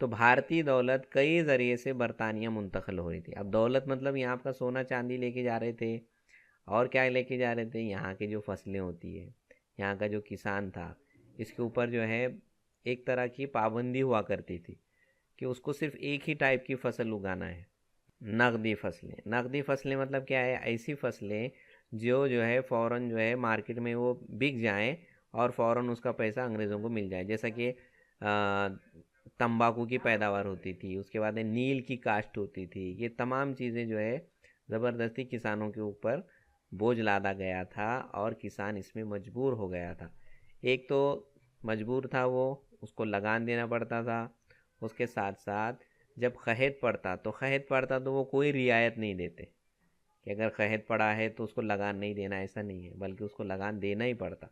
تو بھارتی دولت کئی ذریعے سے برطانیہ منتقل ہو رہی تھی. اب دولت مطلب یہاں کا سونا چاندی لے کے جا رہے تھے، اور کیا لے کے جا رہے تھے، یہاں کی جو فصلیں ہوتی ہے، یہاں کا جو کسان تھا، اس کے اوپر جو ہے ایک طرح کی پابندی ہوا کرتی تھی کہ اس کو صرف ایک ہی ٹائپ کی فصل اگانا ہے. نقدی فصلیں. نقدی فصلیں مطلب کیا ہے، ایسی فصلیں جو ہے فوراً جو ہے مارکیٹ میں وہ بک جائیں اور فوراً اس کا پیسہ انگریزوں کو مل جائے. جیسا کہ تمباکو کی پیداوار ہوتی تھی، اس کے بعد نیل کی کاشت ہوتی تھی. یہ تمام چیزیں جو ہے زبردستی کسانوں کے اوپر بوجھ لادا گیا تھا اور کسان اس میں مجبور ہو گیا تھا. ایک تو مجبور تھا وہ، اس کو لگان دینا پڑتا تھا. اس کے ساتھ ساتھ جب قحط پڑتا تو وہ کوئی رعایت نہیں دیتے کہ اگر قحط پڑا ہے تو اس کو لگان نہیں دینا، ایسا نہیں ہے، بلکہ اس کو لگان دینا ہی پڑتا.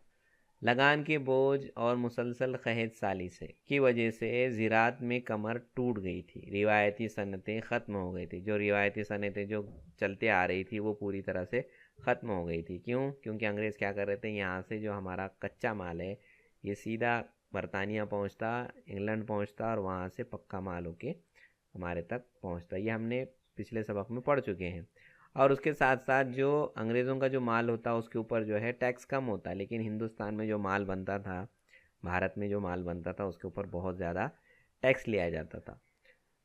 لگان کے بوجھ اور مسلسل قحط سالی سے کی وجہ سے زراعت میں کمر ٹوٹ گئی تھی. روایتی صنعتیں ختم ہو گئی تھی. جو روایتی صنعتیں جو چلتے آ رہی تھی وہ پوری طرح سے ختم ہو گئی تھی. کیونکہ انگریز کیا کر رہے تھے، یہاں سے جو ہمارا کچا مال ہے یہ سیدھا برطانیہ پہنچتا، انگلینڈ پہنچتا، اور وہاں سے پکا مال ہو کے ہمارے تک پہنچتا. یہ ہم نے پچھلے سبق میں پڑھ چکے ہیں. اور اس کے ساتھ ساتھ جو انگریزوں کا جو مال ہوتا اس کے اوپر جو ہے ٹیکس کم ہوتا، لیکن ہندوستان میں جو مال بنتا تھا، بھارت میں جو مال بنتا تھا، اس کے اوپر بہت زیادہ ٹیکس لیا جاتا تھا.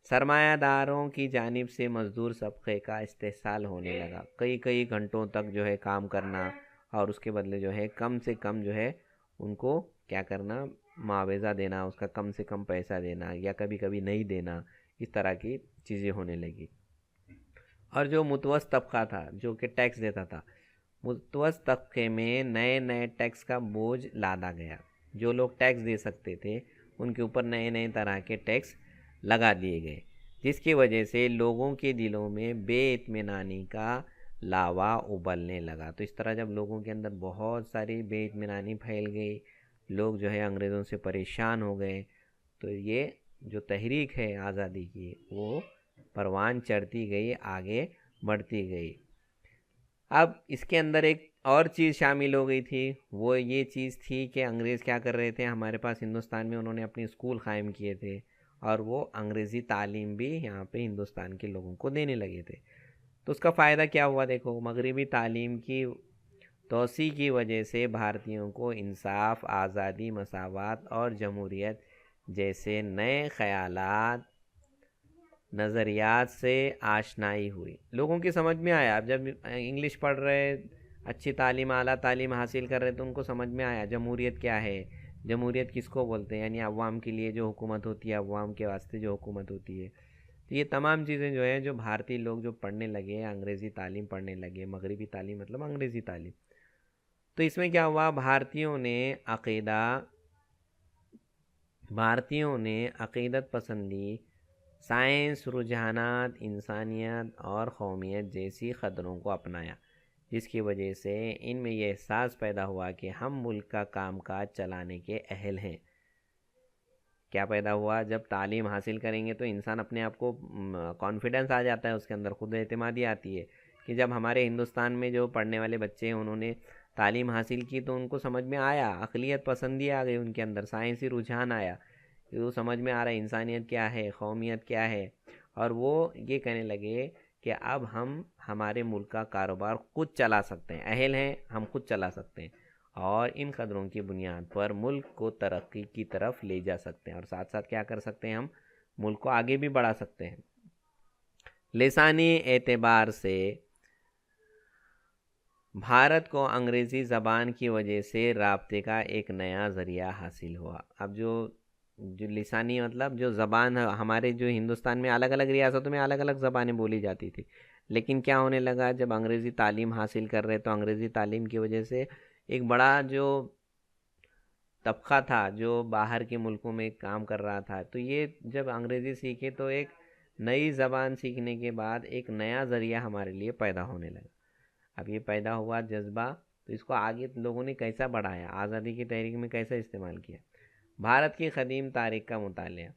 سرمایہ داروں کی جانب سے مزدور طبقے کا استحصال ہونے لگا. کئی گھنٹوں تک جو ہے کام کرنا، اور اس کے بدلے جو ہے کم سے کم جو ہے ان کو کیا کرنا، معاوضہ دینا، اس کا کم سے کم پیسہ دینا، یا کبھی کبھی نہیں دینا. اس طرح کی چیزیں ہونے لگی. اور جو متوسط طبقہ تھا جو کہ ٹیکس دیتا تھا، متوسط طبقے میں نئے ٹیکس کا بوجھ لادا گیا. جو لوگ ٹیکس دے سکتے تھے ان کے اوپر نئے طرح کے ٹیکس لگا دیے گئے، جس کی وجہ سے لوگوں کے دلوں میں بے اطمینانی کا لاوا ابلنے لگا. تو اس طرح جب لوگوں کے اندر بہت ساری بے اطمینانی پھیل گئی، لوگ جو ہے انگریزوں سے پریشان ہو گئے، تو یہ جو تحریک ہے آزادی کی وہ پروان چڑھتی گئی، آگے بڑھتی گئی. اب اس کے اندر ایک اور چیز شامل ہو گئی تھی، وہ یہ چیز تھی کہ انگریز کیا کر رہے تھے ہمارے پاس ہندوستان میں، انہوں نے اپنے اسکول قائم کیے تھے، اور وہ انگریزی تعلیم بھی یہاں پہ ہندوستان کے لوگوں کو دینے لگے تھے. تو اس کا فائدہ کیا ہوا، دیکھو، مغربی تعلیم کی توسیع کی وجہ سے بھارتیوں کو انصاف، آزادی، مساوات اور جمہوریت جیسے نئے خیالات، نظریات سے آشنائی ہوئی. لوگوں کی سمجھ میں آیا. اب جب انگلش پڑھ رہے، اچھی تعلیم، اعلیٰ تعلیم حاصل کر رہے، تو ان کو سمجھ میں آیا جمہوریت کیا ہے، جمہوریت کس کو بولتے ہیں، یعنی عوام کے لیے جو حکومت ہوتی ہے، عوام کے واسطے جو حکومت ہوتی ہے. تو یہ تمام چیزیں جو ہیں، جو بھارتی لوگ جو پڑھنے لگے، انگریزی تعلیم پڑھنے لگے، مغربی تعلیم مطلب انگریزی تعلیم. تو اس میں کیا ہوا، بھارتیوں نے عقیدت پسندی، سائنس، رجحانات، انسانیت اور قومیت جیسی قدروں کو اپنایا، جس کی وجہ سے ان میں یہ احساس پیدا ہوا کہ ہم ملک کا کام کاج چلانے کے اہل ہیں. کیا پیدا ہوا، جب تعلیم حاصل کریں گے تو انسان اپنے آپ کو کانفیڈنس آ جاتا ہے، اس کے اندر خود اعتمادی آتی ہے. کہ جب ہمارے ہندوستان میں جو پڑھنے والے بچے ہیں انہوں نے تعلیم حاصل کی تو ان کو سمجھ میں آیا، عقلیت پسندی آ گئی ان کے اندر، سائنسی رجحان آیا، وہ سمجھ میں آ رہا ہے انسانیت کیا ہے، قومیت کیا ہے. اور وہ یہ کہنے لگے کہ اب ہم ہمارے ملک کا کاروبار خود چلا سکتے ہیں، اہل ہیں، ہم خود چلا سکتے ہیں، اور ان قدروں کی بنیاد پر ملک کو ترقی کی طرف لے جا سکتے ہیں، اور ساتھ ساتھ کیا کر سکتے ہیں، ہم ملک کو آگے بھی بڑھا سکتے ہیں. لسانی اعتبار سے بھارت کو انگریزی زبان کی وجہ سے رابطے کا ایک نیا ذریعہ حاصل ہوا. اب جو لسانی مطلب جو زبان، ہمارے جو ہندوستان میں الگ الگ ریاستوں میں الگ الگ زبانیں بولی جاتی تھی، لیکن کیا ہونے لگا، جب انگریزی تعلیم حاصل کر رہے تو انگریزی تعلیم کی وجہ سے ایک بڑا جو طبقہ تھا جو باہر کے ملکوں میں کام کر رہا تھا، تو یہ جب انگریزی سیکھے تو ایک نئی زبان سیکھنے کے بعد ایک نیا ذریعہ ہمارے لیے پیدا ہونے لگا. اب یہ پیدا ہوا جذبہ، تو اس کو آگے لوگوں نے کیسا بڑھایا، آزادی کی تحریک میں کیسا استعمال کیا. بھارت کی قدیم تاریخ کا مطالعہ.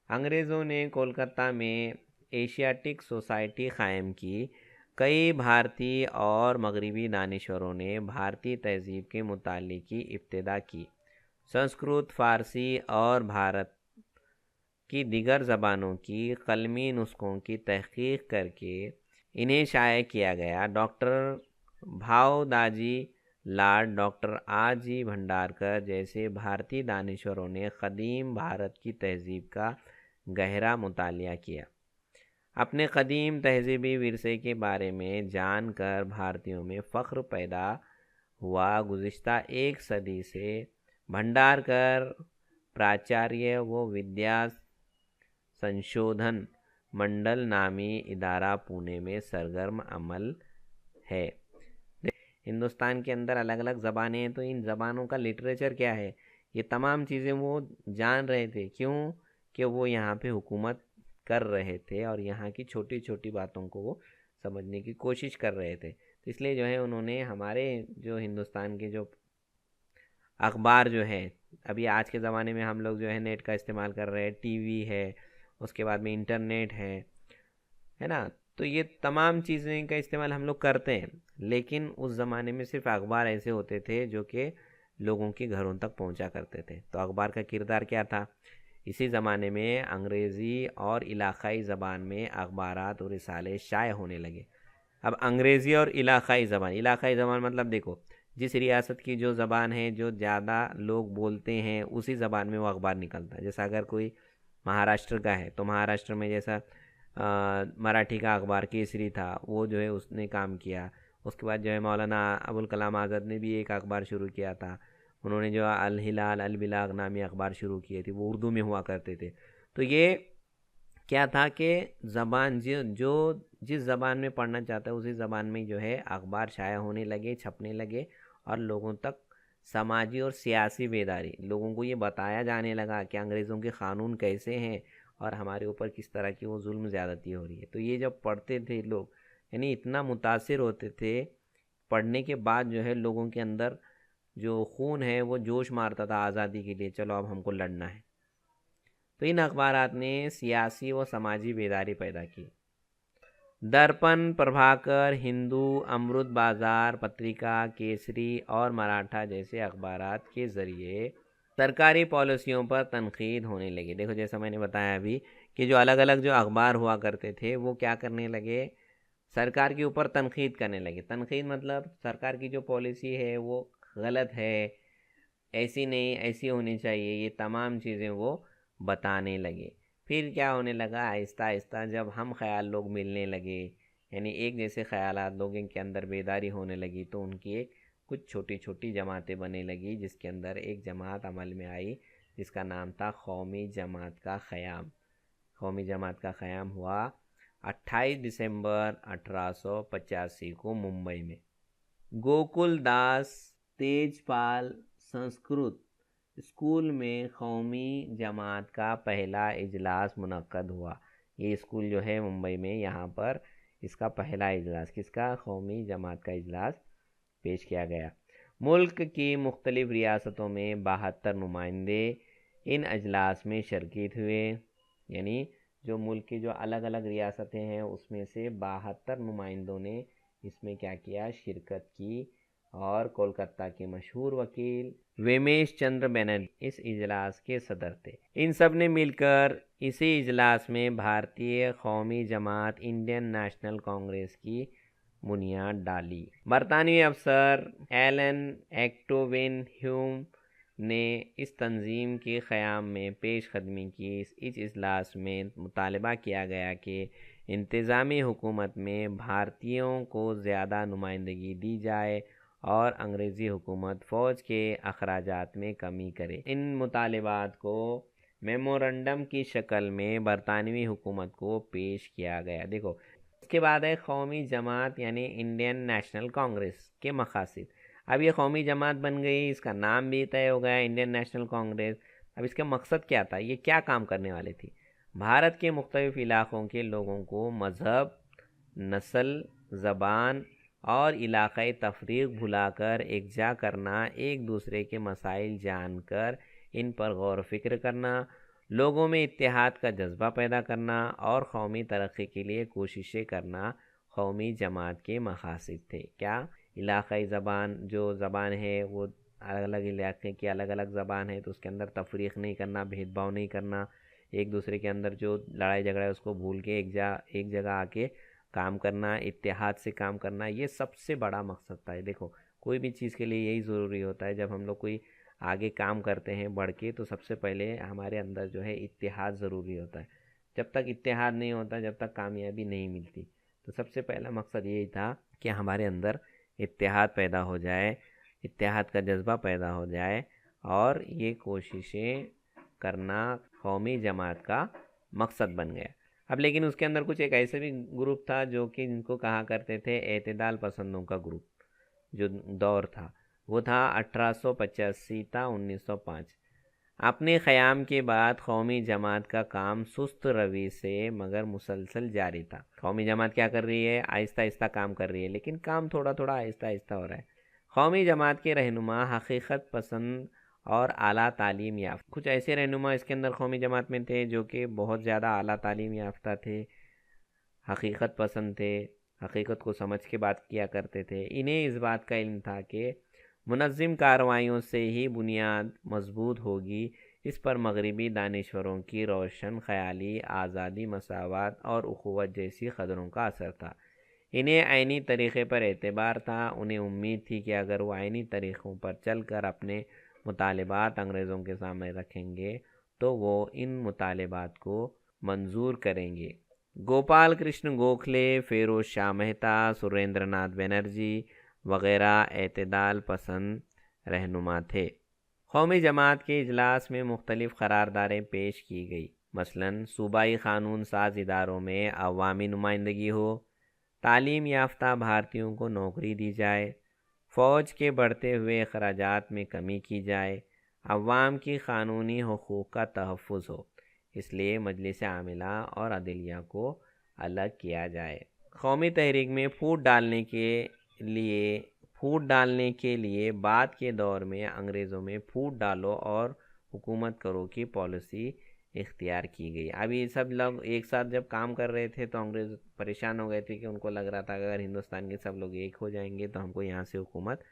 انگریزوں نے کولکتہ میں ایشیاٹک سوسائٹی قائم کی. کئی بھارتی اور مغربی دانشوروں نے بھارتی تہذیب کے مطالعے کی ابتدا کی. سنسکرت، فارسی اور بھارت کی دیگر زبانوں کی قلمی نسخوں کی تحقیق کر کے انہیں شائع کیا گیا۔ Doctor Bhau Daji Lad, doctor R G Bhandarkar جیسے بھارتی دانشوروں نے قدیم بھارت کی تہذیب کا گہرا مطالعہ کیا۔ اپنے قدیم تہذیبی ورثے کے بارے میں جان کر بھارتیوں میں فخر پیدا ہوا۔ گزشتہ ایک صدی سے بھنڈارکر پراچاریہ و ودیا سنشودھن منڈل نامی ادارہ پونے میں سرگرم عمل ہے۔ ہندوستان کے اندر الگ الگ زبانیں ہیں، تو ان زبانوں کا لٹریچر کیا ہے، یہ تمام چیزیں وہ جان رہے تھے۔ کیوں کہ وہ یہاں پہ حکومت کر رہے تھے اور یہاں کی چھوٹی چھوٹی باتوں کو وہ سمجھنے کی کوشش کر رہے تھے۔ تو اس لیے جو ہے انہوں نے ہمارے جو ہندوستان کے جو اخبار جو ہے، ابھی آج کے زمانے میں ہم لوگ جو ہے نیٹ کا استعمال کر رہے ہیں، ٹی وی ہے، اس کے بعد میں انٹرنیٹ ہے نا، تو یہ تمام چیزیں کا استعمال ہم لوگ کرتے ہیں، لیکن اس زمانے میں صرف اخبار ایسے ہوتے تھے جو کہ لوگوں کے گھروں تک پہنچا کرتے تھے۔ تو اخبار کا کردار کیا تھا؟ اسی زمانے میں انگریزی اور علاقائی زبان میں اخبارات اور رسالے شائع ہونے لگے۔ اب انگریزی اور علاقائی زبان مطلب دیکھو، جس ریاست کی جو زبان ہے جو زیادہ لوگ بولتے ہیں اسی زبان میں وہ اخبار نکلتا ہے۔ جیسا اگر کوئی مہاراشٹر کا ہے تو مہاراشٹر میں جیسا مراٹھی کا اخبار کیسری تھا، وہ جو ہے اس نے کام کیا۔ اس کے بعد جو ہے مولانا ابوالکلام آزاد نے بھی ایک اخبار شروع کیا تھا، انہوں نے جو الہلال البلاغ نامی اخبار شروع کیے تھے، وہ اردو میں ہوا کرتے تھے۔ تو یہ کیا تھا کہ زبان جو جس زبان میں پڑھنا چاہتا ہے اسی زبان میں جو ہے اخبار شائع ہونے لگے، چھپنے لگے، اور لوگوں تک سماجی اور سیاسی بیداری، لوگوں کو یہ بتایا جانے لگا کہ انگریزوں کے قانون کیسے ہیں اور ہمارے اوپر کس طرح کی وہ ظلم زیادتی ہو رہی ہے۔ تو یہ جب پڑھتے تھے لوگ، یعنی اتنا متاثر ہوتے تھے، پڑھنے کے بعد جو ہے لوگوں کے اندر جو خون ہے وہ جوش مارتا تھا آزادی کے لیے، چلو اب ہم کو لڑنا ہے۔ تو ان اخبارات نے سیاسی و سماجی بیداری پیدا کی۔ درپن، پربھاکر، ہندو، امرت بازار پتریکا، کیسری اور مراٹھا جیسے اخبارات کے ذریعے سرکاری پالیسیوں پر تنقید ہونے لگی۔ دیکھو جیسا میں نے بتایا ابھی کہ جو الگ الگ جو اخبار ہوا کرتے تھے وہ کیا کرنے لگے، سرکار کے اوپر تنقید کرنے لگے۔ تنقید مطلب سرکار کی جو پالیسی ہے وہ غلط ہے، ایسی نہیں، ایسی ہونی چاہیے، یہ تمام چیزیں وہ بتانے لگے۔ پھر کیا ہونے لگا، آہستہ آہستہ جب ہم خیال لوگ ملنے لگے، یعنی ایک جیسے خیالات لوگوں کے اندر بیداری ہونے لگی، تو ان کی ایک کچھ چھوٹی چھوٹی جماعتیں بننے لگی، جس کے اندر ایک جماعت عمل میں آئی جس کا نام تھا قومی جماعت کا قیام۔ قومی جماعت کا قیام ہوا 28 دسمبر 1885 کو ممبئی میں۔ گوکل داس تیجپال سنسکرت اسکول میں قومی جماعت کا پہلا اجلاس منعقد ہوا۔ یہ اسکول جو ہے ممبئی میں، یہاں پر اس کا پہلا اجلاس، کس کا؟ قومی جماعت کا اجلاس پیش کیا گیا۔ ملک کی مختلف ریاستوں میں 72 نمائندے ان اجلاس میں شرکت ہوئے، یعنی جو ملک کی جو الگ الگ ریاستیں ہیں اس میں سے 72 نمائندوں نے اس میں کیا کیا، شرکت کی، اور کولکتہ کے مشہور وکیل ویمیش چندر بنرجی اس اجلاس کے صدر تھے۔ ان سب نے مل کر اسی اجلاس میں بھارتی قومی جماعت انڈین نیشنل کانگریس کی بنیاد ڈالی۔ برطانوی افسر ایلن ایکٹوین ہیوم نے اس تنظیم کے قیام میں پیش قدمی کی۔ اس اجلاس میں مطالبہ کیا گیا کہ انتظامی حکومت میں بھارتیوں کو زیادہ نمائندگی دی جائے اور انگریزی حکومت فوج کے اخراجات میں کمی کرے۔ ان مطالبات کو میمورنڈم کی شکل میں برطانوی حکومت کو پیش کیا گیا۔ دیکھو اس کے بعد ہے قومی جماعت یعنی انڈین نیشنل کانگریس کے مقاصد۔ اب یہ قومی جماعت بن گئی، اس کا نام بھی طے ہو گیا انڈین نیشنل کانگریس۔ اب اس کا مقصد کیا تھا، یہ کیا کام کرنے والی تھی؟ بھارت کے مختلف علاقوں کے لوگوں کو مذہب، نسل، زبان اور علاقائی تفریق بھلا کر یکجا کرنا، ایک دوسرے کے مسائل جان کر ان پر غور و فکر کرنا، لوگوں میں اتحاد کا جذبہ پیدا کرنا اور قومی ترقی کے لیے کوششیں کرنا قومی جماعت کے مقاصد تھے۔ کیا؟ علاقائی زبان، جو زبان ہے وہ الگ الگ علاقے کی الگ الگ زبان ہے، تو اس کے اندر تفریق نہیں کرنا، بھید بھاؤ نہیں کرنا، ایک دوسرے کے اندر جو لڑائی جھگڑا ہے اس کو بھول کے ایک جگہ آ کے کام کرنا، اتحاد سے کام کرنا، یہ سب سے بڑا مقصد تھا۔ دیکھو کوئی بھی چیز کے لیے یہی ضروری ہوتا ہے، جب ہم لوگ کوئی آگے کام کرتے ہیں بڑھ کے، تو سب سے پہلے ہمارے اندر جو ہے اتحاد ضروری ہوتا ہے۔ جب تک اتحاد نہیں ہوتا، جب تک کامیابی نہیں ملتی۔ تو سب سے پہلا مقصد یہی تھا کہ ہمارے اندر اتحاد پیدا ہو جائے، اتحاد کا جذبہ پیدا ہو جائے، اور یہ کوششیں کرنا قومی جماعت کا مقصد بن گیا۔ اب لیکن اس کے اندر کچھ ایک ایسے بھی گروپ تھا جو کہ جن کو کہا کرتے تھے اعتدال پسندوں کا گروپ۔ جو دور تھا وہ تھا 1885 تا 1905۔ اپنے قیام کے بعد قومی جماعت کا کام سست روی سے مگر مسلسل جاری تھا۔ قومی جماعت کیا کر رہی ہے؟ آہستہ آہستہ کام کر رہی ہے، لیکن کام تھوڑا تھوڑا آہستہ آہستہ ہو رہا ہے۔ قومی جماعت کے رہنما حقیقت پسند اور اعلیٰ تعلیم یافتہ، کچھ ایسے رہنما اس کے اندر قومی جماعت میں تھے جو کہ بہت زیادہ اعلیٰ تعلیم یافتہ تھے، حقیقت پسند تھے، حقیقت کو سمجھ کے بات کیا کرتے تھے۔ انہیں اس بات کا علم تھا کہ منظم کارروائیوں سے ہی بنیاد مضبوط ہوگی۔ اس پر مغربی دانشوروں کی روشن خیالی، آزادی، مساوات اور اخوت جیسی قدروں کا اثر تھا۔ انہیں عینی طریقے پر اعتبار تھا۔ انہیں امید تھی کہ اگر وہ عینی طریقوں پر چل کر اپنے مطالبات انگریزوں کے سامنے رکھیں گے تو وہ ان مطالبات کو منظور کریں گے۔ گوپال کرشن گوکھلے، فیروز شاہ مہتا، سریندر ناتھ بنرجی وغیرہ اعتدال پسند رہنما تھے۔ قومی جماعت کے اجلاس میں مختلف قراردادیں پیش کی گئی، مثلاً صوبائی قانون ساز اداروں میں عوامی نمائندگی ہو، تعلیم یافتہ بھارتیوں کو نوکری دی جائے، فوج کے بڑھتے ہوئے اخراجات میں کمی کی جائے، عوام کی قانونی حقوق کا تحفظ ہو، اس لیے مجلس عاملہ اور عدلیہ کو الگ کیا جائے۔ قومی تحریک میں پھوٹ ڈالنے کے لیے بعد کے دور میں انگریزوں میں پھوٹ ڈالو اور حکومت کرو کی پالیسی اختیار کی گئی۔ اب یہ سب لوگ ایک ساتھ جب کام کر رہے تھے تو انگریز پریشان ہو گئے تھے کہ ان کو لگ رہا تھا کہ اگر ہندوستان کے سب لوگ ایک ہو جائیں گے تو ہم کو یہاں سے حکومت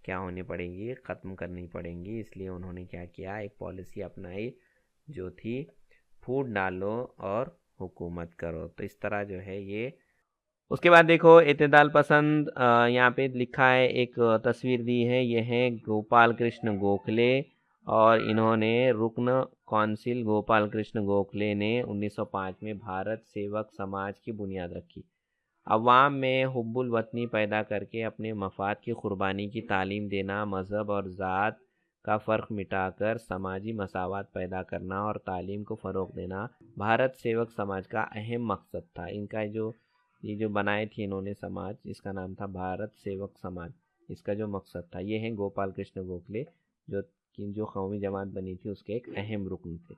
کیا ہونی پڑے گی، ختم کرنی پڑیں گی۔ اس لیے انہوں نے کیا کیا، ایک پالیسی اپنائی جو تھی پھوٹ ڈالو اور حکومت کرو۔ تو اس طرح جو ہے یہ، اس کے بعد دیکھو اعتدال پسند، یہاں پہ لکھا ہے، ایک تصویر دی ہے، یہ ہے گوپال کرشن گوکھلے، اور انہوں نے رکن کونسل گوپال کرشن گوکھلے نے 1905 میں بھارت سیوک سماج کی بنیاد رکھی۔ عوام میں حب الوطنی پیدا کر کے اپنے مفاد کی قربانی کی تعلیم دینا، مذہب اور ذات کا فرق مٹا کر سماجی مساوات پیدا کرنا اور تعلیم کو فروغ دینا بھارت سیوک سماج کا اہم مقصد تھا۔ ان کا یہ جو بنائے تھے انہوں نے سماج، اس کا نام تھا بھارت سیوک سماج، اس کا جو مقصد تھا یہ ہے گوپال کرشن گوکھلے، جو قومی جماعت بنی تھی اس کے ایک اہم رکن تھے۔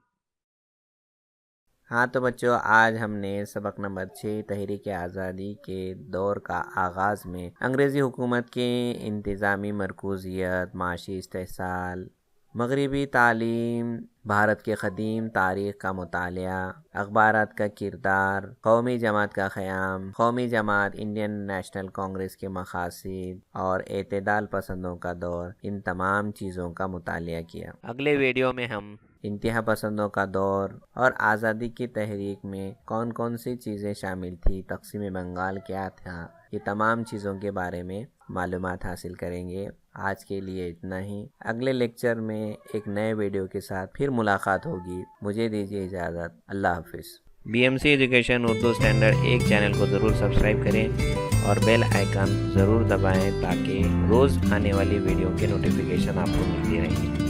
ہاں تو بچوں، آج ہم نے سبق نمبر 6 تحریک آزادی کے دور کا آغاز میں انگریزی حکومت کی انتظامی مرکوزیت، معاشی استحصال، مغربی تعلیم، بھارت کے قدیم تاریخ کا مطالعہ، اخبارات کا کردار، قومی جماعت کا قیام، قومی جماعت، انڈین نیشنل کانگریس کے مقاصد اور اعتدال پسندوں کا دور، ان تمام چیزوں کا مطالعہ کیا۔ اگلے ویڈیو میں ہم انتہا پسندوں کا دور اور آزادی کی تحریک میں کون کون سی چیزیں شامل تھی، تقسیم بنگال کیا تھا، یہ تمام چیزوں کے بارے میں معلومات حاصل کریں گے۔ آج کے لیے اتنا ہی، اگلے لیکچر میں ایک نئے ویڈیو کے ساتھ پھر ملاقات ہوگی۔ مجھے دیجیے اجازت، اللہ حافظ۔ BMC education Urdu standard 1 channel کو ضرور سبسکرائب کریں اور بیل آئیکن ضرور دبائیں تاکہ روز آنے والی ویڈیو کے نوٹیفیکیشن آپ کو ملتی رہیں گی۔